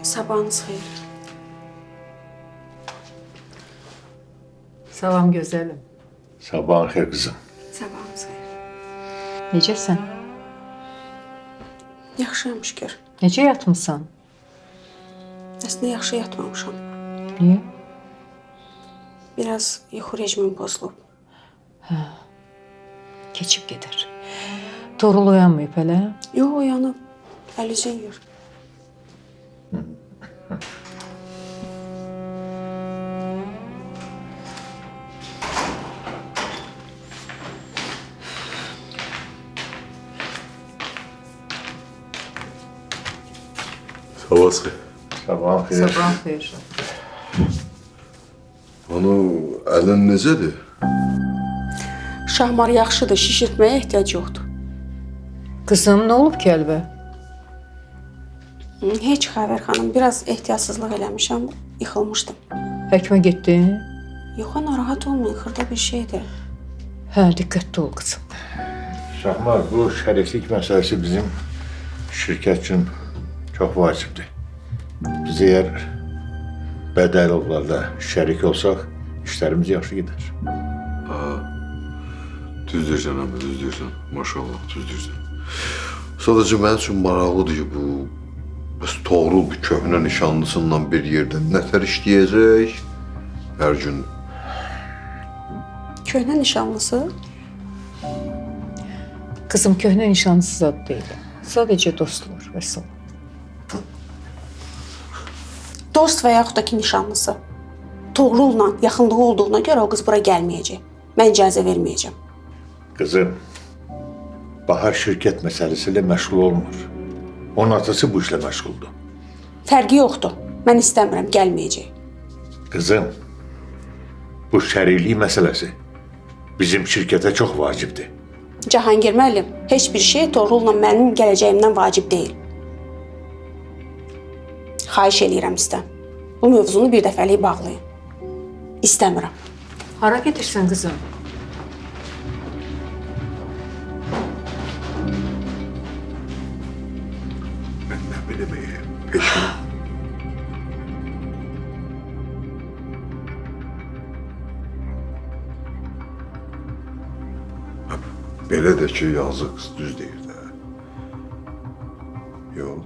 Sabahınız xeyir. Salam gözəlim. Sabahın xeyir kızım. Sabahınız xeyir. Necəsən? Yaxşıyam şükür. Necə yatmısan? Əslində yaxşı yatmamışam. Niyə? Biraz yuxu rejimim pozulub. Keçib gedər. Torul oyanmayıb hələ? Yox, oyanıb. Əlicə yiyir. Sabah xeyir. Sabahın xeyir. Sabahın xeyir. Onu əlin necədir? Şahmar yaxşıdır, şişirtməyə ehtiyac yoxdur. Qızım, nə olub ki əlbə? Heç xəbər xanım, biraz ehtiyatsızlıq eləmişəm, yıxılmışdım. Həkimə getdin? Yox, narahat olmayın, xırda bir şeydir. Hə, diqqətli ol qızım. Şahmar, bu şəriklik məsələsi bizim şirkət üçün çox vacibdir. Biz eğer bədəl oğlarda şərik olsaq, işlərimiz yaxşı gedər. Düz deyirsən abi, düz deyirsən. Maşallah, düz deyirsən. Sadəcə mənim üçün maraqlıdır ki, bu bəs Toğrul bu köhnə nişanlısından bir yerdə nətər işləyəcək hər gün. Köhnə nişanlısı Qızım, köhnə nişanlısı zad deyil. Sadəcə dostlar və salam. dost və yaxud da ki nişanlısı. Toğrul'la yaxınlığı olduğuna görə o qız bura gəlməyəcək. Mən icazə verməyəcəm. Kızım, Bahar şirket meselesiyle məşğul olmur. Onun atası bu işle məşğuldur. Fərqi yoxdur. Mən istəmirəm, gəlməyəcək. Kızım, bu şəriklik meselesi bizim şirkete çok vacibdir. Cahangir müəllim, heç bir şey Toğrul'la mənim gələcəyimdən vacib deyil. Xahiş eləyirəm sizdən. Bu mövzunu bir dəfəlik bağlayın. İstəmirəm. Hara gedirsən qızım? Mən nə bilim, peşin. Belə də ki, yazıq qız düz deyir də. Yox.